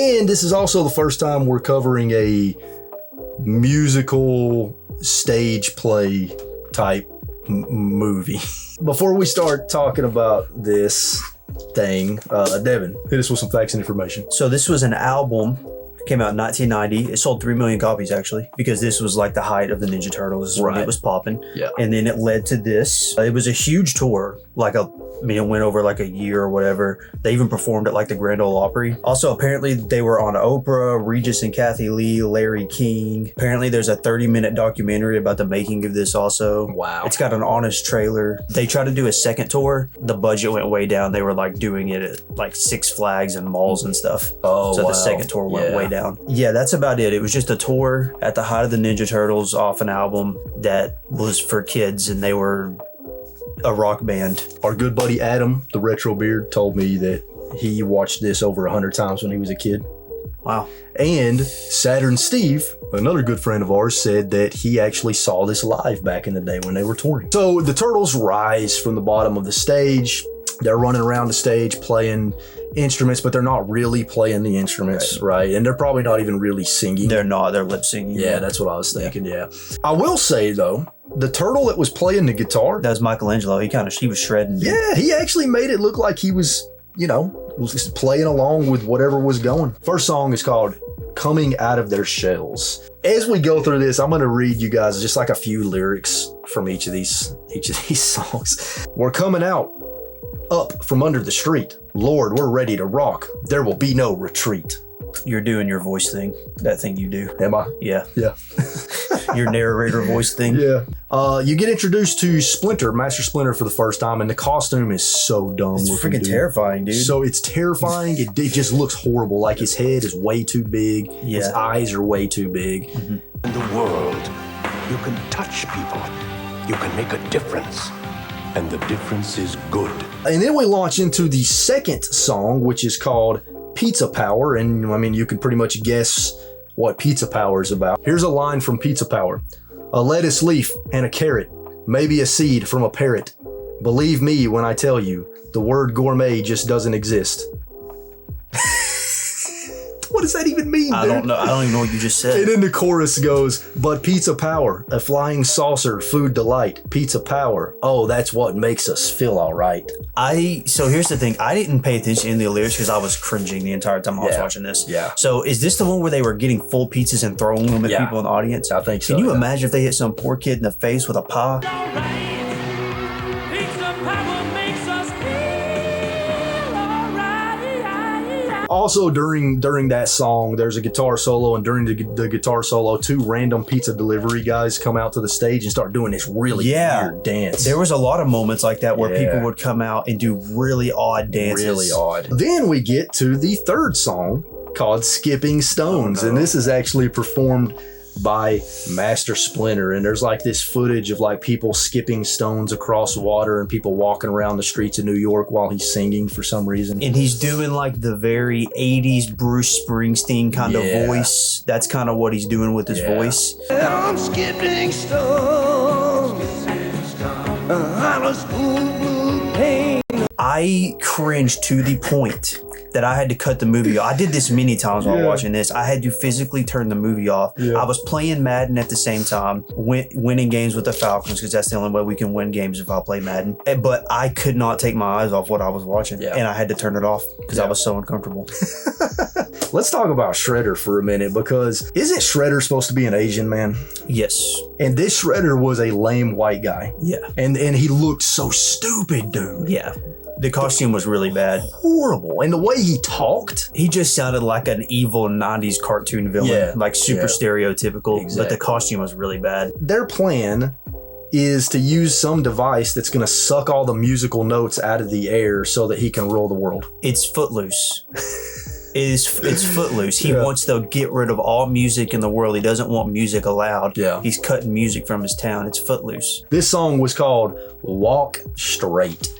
And this is also the first time we're covering a musical stage play type movie. Before we start talking about this thing, Devin, hit us with some facts and information. So this was an album. Came out in 1990. It sold 3 million copies actually, because this was like the height of the Ninja Turtles. When it was popping. Yeah. And then it led to this. It was a huge tour. It went over like a year or whatever. They even performed at like the Grand Ole Opry. Also, apparently they were on Oprah, Regis and Kathy Lee, Larry King. Apparently there's a 30-minute documentary about the making of this also. Wow. It's got an honest trailer. They tried to do a second tour. The budget went way down. They were like doing it at like Six Flags and malls and stuff. Oh, so the second tour went way down. Yeah, that's about it. It was just a tour at the height of the Ninja Turtles off an album that was for kids, and they were a rock band. Our good buddy Adam, the retro beard, told me that he watched this over 100 times when he was a kid. Wow. And Saturn Steve, another good friend of ours, said that he actually saw this live back in the day when they were touring. So the Turtles rise from the bottom of the stage. They're running around the stage playing instruments, but they're not really playing the instruments, right? And they're probably not even really singing. They're not. They're lip singing. Yeah, that's what I was thinking, yeah. I will say, though, the turtle that was playing the guitar... That was Michelangelo. He was shredding. Yeah, he actually made it look like he was, was just playing along with whatever was going. First song is called Coming Out of Their Shells. As we go through this, I'm going to read you guys just like a few lyrics from each of these songs. We're coming out up from under the street. Lord, we're ready to rock. There will be no retreat. You're doing your voice thing. That thing you do. Am I? Yeah. Yeah. Your narrator voice thing. Yeah. You get introduced to Splinter, Master Splinter, for the first time, and the costume is so dumb. It's freaking terrifying, dude. So it's terrifying. It just looks horrible. Like his head is way too big. Yeah. His eyes are way too big. Mm-hmm. In the world, you can touch people. You can make a difference. And the difference is good. And then we launch into the second song, which is called Pizza Power. And I mean, you can pretty much guess what Pizza Power is about. Here's a line from Pizza Power. A lettuce leaf and a carrot, maybe a seed from a parrot. Believe me when I tell you, the word gourmet just doesn't exist. What does that even mean, I don't know. I don't even know what you just said. And then the chorus goes, but pizza power, a flying saucer, food delight, pizza power. Oh, that's what makes us feel all right. So here's the thing. I didn't pay attention to the lyrics because I was cringing the entire time I was watching this. Yeah. So is this the one where they were getting full pizzas and throwing them at people in the audience? I think so. Can you imagine if they hit some poor kid in the face with a pie? Also, during that song, there's a guitar solo, and during the guitar solo, 2 random pizza delivery guys come out to the stage and start doing this really weird dance. There was a lot of moments like that where people would come out and do really odd dances. Really odd. Then we get to the third song called Skipping Stones, and this is actually performed by Master Splinter, and there's like this footage of like people skipping stones across water and people walking around the streets of New York while he's singing for some reason. And he's doing like the very 80s Bruce Springsteen kind of voice. That's kind of what he's doing with his voice. I'm skipping stones. I'm a school pain. I cringed to the point that I had to cut the movie off. I did this many times while watching this. I had to physically turn the movie off. I was playing Madden at the same time, winning games with the Falcons, because that's the only way we can win games if I play Madden. But I could not take my eyes off what I was watching, and I had to turn it off because I was so uncomfortable. Let's talk about Shredder for a minute, because isn't Shredder supposed to be an Asian man? Yes. And this Shredder was a lame white guy. Yeah. And he looked so stupid, dude. Yeah. The costume was really bad. Horrible. And the way he talked. He just sounded like an evil 90s cartoon villain. Like super stereotypical. Exactly. But the costume was really bad. Their plan is to use some device that's going to suck all the musical notes out of the air so that he can rule the world. It's Footloose. It's Footloose. He wants to get rid of all music in the world. He doesn't want music allowed. Yeah. He's cutting music from his town. It's Footloose. This song was called Walk Straight.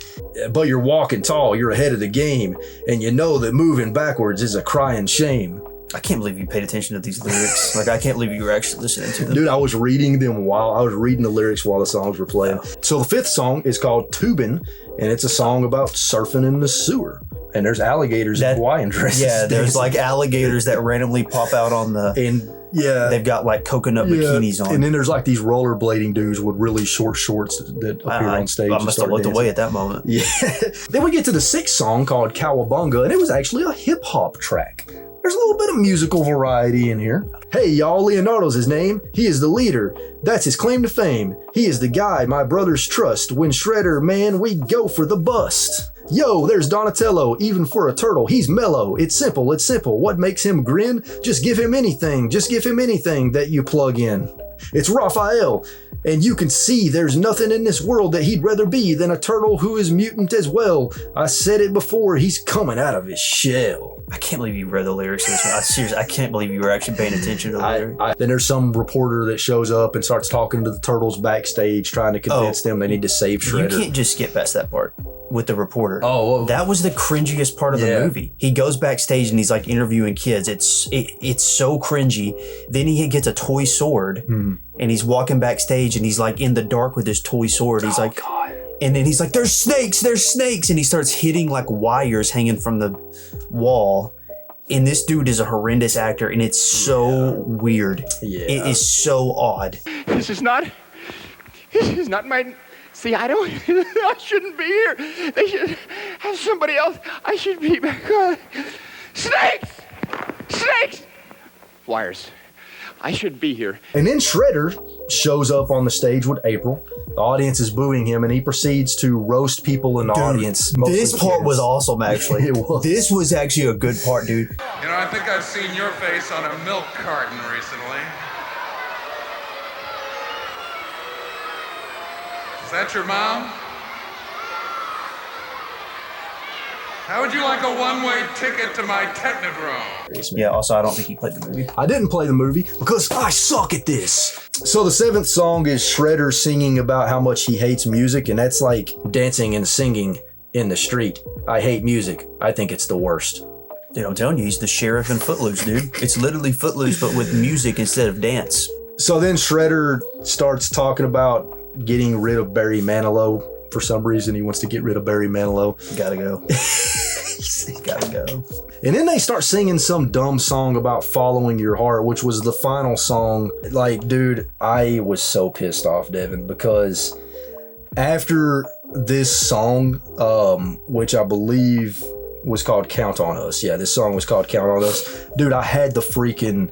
But you're walking tall, you're ahead of the game, and you know that moving backwards is a crying shame. I can't believe you paid attention to these lyrics. Like, I can't believe you were actually listening to them. Dude, I was reading the lyrics while the songs were playing. So the fifth song is called Tubin', and it's a song about surfing in the sewer. And there's alligators in Hawaiian dresses. Yeah, there's like alligators that randomly pop out on the... And yeah. They've got like coconut bikinis on. And then there's like these rollerblading dudes with really short shorts that appear on stage. I must have looked away at that moment. Yeah. Then we get to the 6th song called Cowabunga, and it was actually a hip hop track. There's a little bit of musical variety in here. Hey, y'all, Leonardo's his name. He is the leader. That's his claim to fame. He is the guy my brothers trust. When Shredder, man, we go for the bust. Yo, there's Donatello. Even for a turtle, he's mellow. It's simple. It's simple. What makes him grin? Just give him anything. Just give him anything that you plug in. It's Raphael. And you can see there's nothing in this world that he'd rather be than a turtle who is mutant as well. I said it before, he's coming out of his shell. I can't believe you read the lyrics to this one. Seriously, I can't believe you were actually paying attention to the lyrics. Then there's some reporter that shows up and starts talking to the turtles backstage, trying to convince them they need to save Shredder. You can't just skip past that part with the reporter. Oh, that was the cringiest part of the movie. He goes backstage and he's like interviewing kids. It's so cringy. Then he gets a toy sword and he's walking backstage and he's like in the dark with his toy sword. He's like, God. And then he's like, there's snakes. And he starts hitting like wires hanging from the wall. And this dude is a horrendous actor and it's so weird. Yeah. It is so odd. This is not my... See, I shouldn't be here. They should have somebody else. I should be back on. Snakes! Wires. I should be here. And then Shredder shows up on the stage with April. The audience is booing him, and he proceeds to roast people in the audience. This part was awesome, actually. It was. This was actually a good part, dude. You know, I think I've seen your face on a milk carton recently. Is that your mom? How would you like a one-way ticket to my Technodrome? Yeah, also, I don't think he played the movie. I didn't play the movie because I suck at this. So the 7th song is Shredder singing about how much he hates music, and that's like dancing and singing in the street. I hate music. I think it's the worst. Dude, I'm telling you, he's the sheriff in Footloose, dude. It's literally Footloose, but with music instead of dance. So then Shredder starts talking about getting rid of Barry Manilow. For some reason, he wants to get rid of Barry Manilow. Gotta go. He's gotta go. And then they start singing some dumb song about following your heart, which was the final song. Like, dude, I was so pissed off, Devin, because after this song, which I believe was called Count on Us. Yeah, this song was called Count on Us. Dude, I had the freaking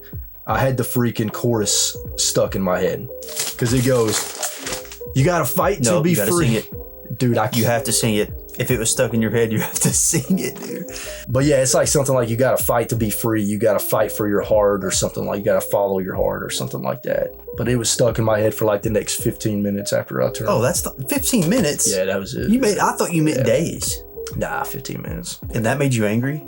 chorus stuck in my head. Because it goes, you gotta fight to be free. Sing it. Dude, you have to sing it. If it was stuck in your head, you have to sing it, dude. But yeah, it's like something like you got to fight to be free. You got to fight for your heart or something like you got to follow your heart or something like that. But it was stuck in my head for like the next 15 minutes after I turned. Oh, that's 15 minutes? Yeah, that was it. I thought you meant days. Nah, 15 minutes. And that made you angry?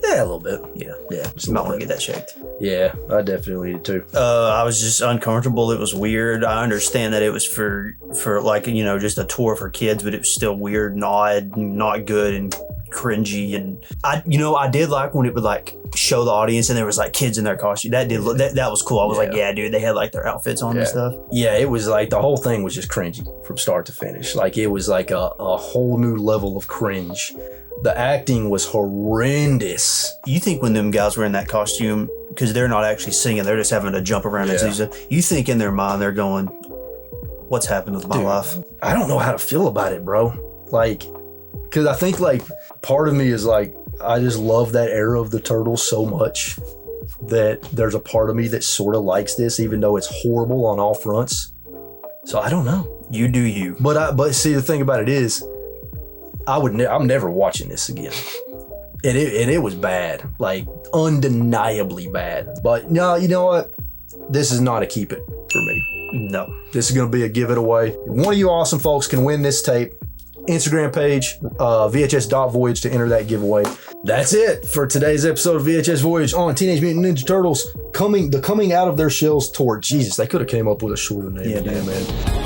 Yeah, a little bit. Yeah. You might want to get that checked. Yeah, I definitely did too. I was just uncomfortable. It was weird. I understand that it was for like, you know, just a tour for kids, but it was still weird and odd and not good and cringy. And I did like when it would like show the audience and there was like kids in their costume. That was cool. I was like, yeah, dude, they had like their outfits on and stuff. Yeah, it was like the whole thing was just cringy from start to finish. Like it was like a whole new level of cringe. The acting was horrendous. You think when them guys were in that costume, because they're not actually singing, they're just having to jump around and do stuff. You think in their mind they're going, what's happened with my life? I don't know how to feel about it, bro. Like, because I think like part of me is like, I just love that era of the Turtles so much that there's a part of me that sort of likes this, even though it's horrible on all fronts. So I don't know. You do you. But see, the thing about it is, I'm never watching this again. And it was bad, like undeniably bad. But no, you know what? This is not a keep it for me. No. This is going to be a give it away. One of you awesome folks can win this tape. Instagram page, VHS.Voyage to enter that giveaway. That's it for today's episode of VHS Voyage on Teenage Mutant Ninja Turtles coming out of their shells tour. Jesus, they could have came up with a shorter name. Yeah, man.